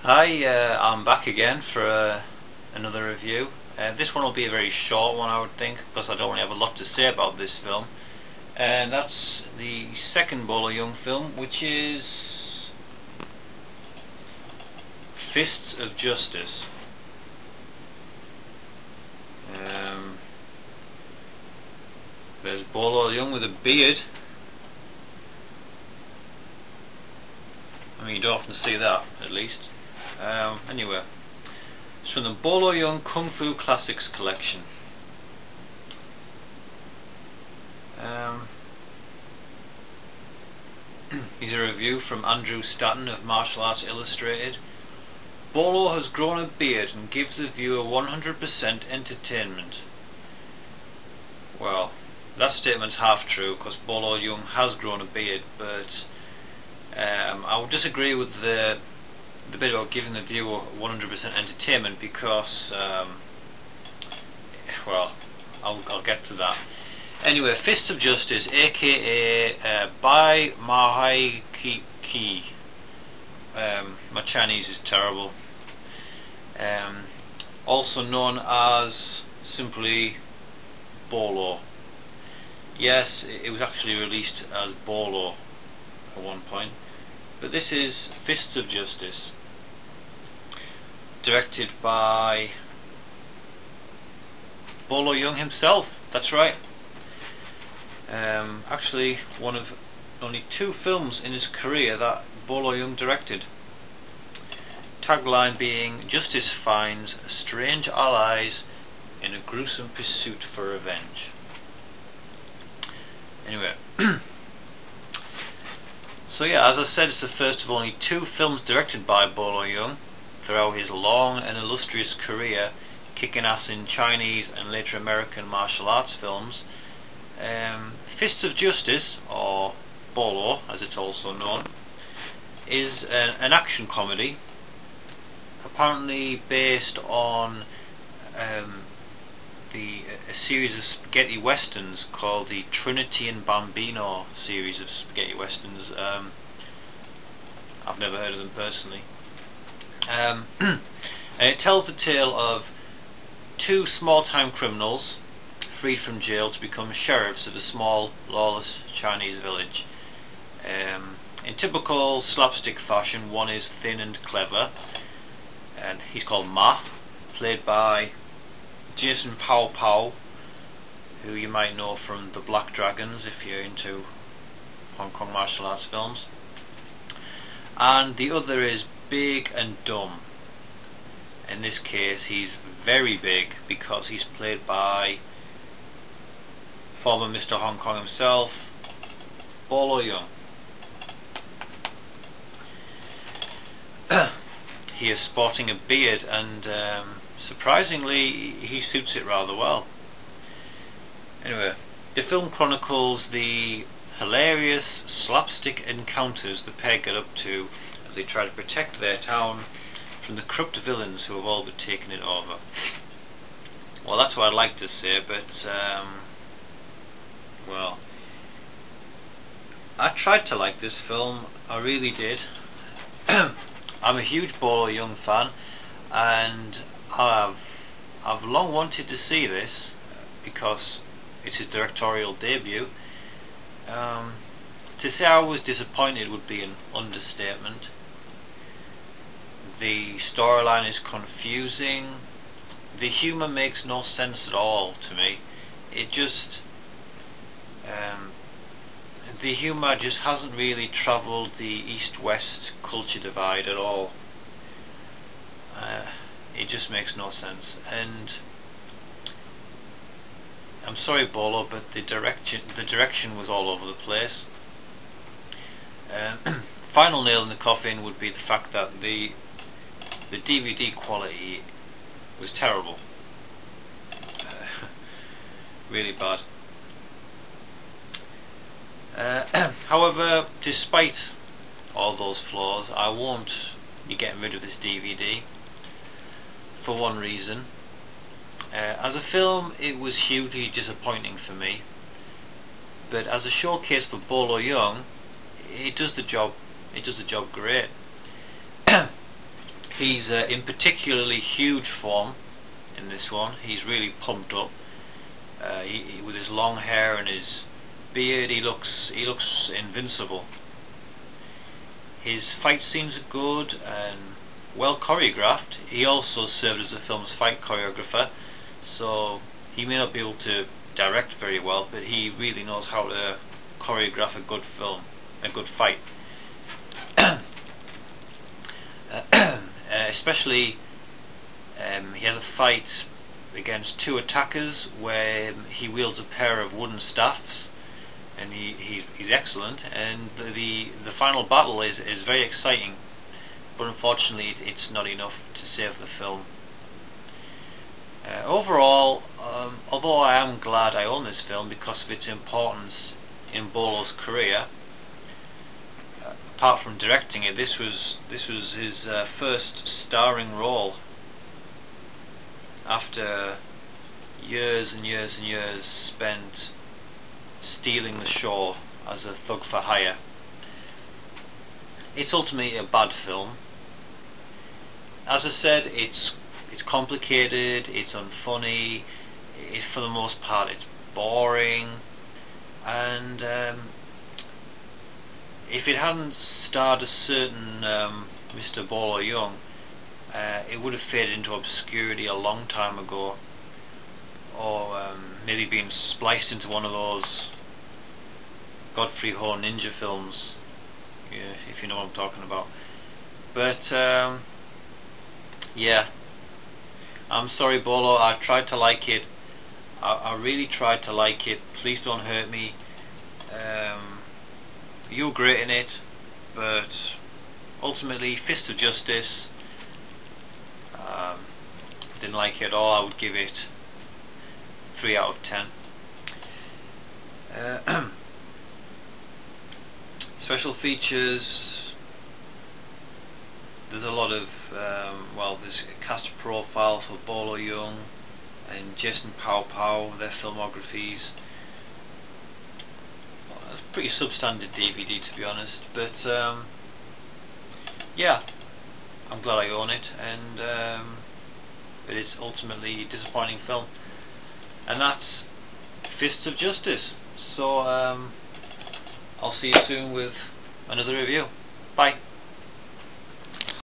Hi, I'm back again for another review. This one will be a very short one, I would think, because I don't really have a lot to say about this film. And that's the second Bolo Yeung film, which is Fists of Justice. Um, there's Bolo Yeung with a beard. I mean, you don't often see that, at least. Anyway, it's from the Bolo Yeung Kung Fu Classics collection. Here's a review from Andrew Statton of Martial Arts Illustrated. Bolo has grown a beard and gives the viewer 100% entertainment. Well, that statement's half true, because Bolo Yeung has grown a beard, but I would disagree with the bit about giving the viewer 100% entertainment, because, well, I'll get to that. Anyway, Fists of Justice, aka Bai Mahai Ki. My Chinese is terrible. Also known as simply Bolo. Yes, it was actually released as Bolo at one point, but this is Fists of Justice, directed by Bolo Yeung himself. That's right. Actually, one of only 2 films in his career that Bolo Yeung directed. Tagline being, "Justice finds strange allies in a gruesome pursuit for revenge." Anyway, so yeah, as I said, it's the first of only 2 films directed by Bolo Yeung throughout his long and illustrious career, kicking ass in Chinese and later American martial arts films. Fists of Justice, or Bolo as it's also known, is an action comedy, apparently based on a series of spaghetti westerns called the Trinity and Bambino series of spaghetti westerns. I've never heard of them personally. And it tells the tale of 2 small-time criminals freed from jail to become sheriffs of a small, lawless Chinese village. In typical slapstick fashion, one is thin and clever, and he's called Ma, played by Jason Pow Pow, who you might know from The Black Dragons if you're into Hong Kong martial arts films. And the other is big and dumb. In this case, he's very big because he's played by former Mr. Hong Kong himself, Bolo Yeung. He is sporting a beard, and surprisingly he suits it rather well. Anyway, the film chronicles the hilarious slapstick encounters the pair get up to as they try to protect their town from the corrupt villains who have all but taken it over. Well, that's what I'd like to say, but well, I tried to like this film, I really did. I'm a huge Bolo Yeung fan, and I've long wanted to see this because it's his directorial debut. To say I was disappointed would be an understatement. The storyline is confusing. The humour makes no sense at all to me. It just the humour just hasn't really travelled the East-West culture divide at all. It just makes no sense, and I'm sorry Bolo, but the direction was all over the place. Final nail in the coffin would be the fact that the DVD quality was terrible. Really bad. However, despite all those flaws, I won't be getting rid of this DVD for one reason. As a film, it was hugely disappointing for me, but as a showcase for Bolo Yeung, it does the job great. He's in particularly huge form in this one. He's really pumped up. With his long hair and his beard, he looks invincible. His fight scenes are good and well choreographed. He also served as the film's fight choreographer, so he may not be able to direct very well, but he really knows how to choreograph a good film, a good fight. Especially, he has a fight against two attackers where he wields a pair of wooden staffs, and he's excellent. And the final battle is very exciting, but unfortunately it's not enough to save the film. Overall, although I am glad I own this film because of its importance in Bolo's career, apart from directing it, this was his first starring role after years and years and years spent stealing the show as a thug for hire. It's ultimately a bad film. As I said, it's complicated, it's unfunny, for the most part it's boring, and if it hadn't starred a certain Mr. Bolo Yeung, it would have faded into obscurity a long time ago, or maybe been spliced into one of those Godfrey Ho ninja films, if you know what I'm talking about. But yeah, I'm sorry Bolo, I tried to like it. I really tried to like it. Please don't hurt me. You were great in it, but ultimately, Fist of Justice, didn't like it at all. I would give it 3 out of 10. Special features, there's a lot of, there's a cast profile for Bolo Yeung and Jason Pow, their filmographies. Well, it's a pretty substandard DVD to be honest, but yeah, I'm glad I own it, and but it's ultimately a disappointing film, and that's Fists of Justice. So I'll see you soon with another review. Bye.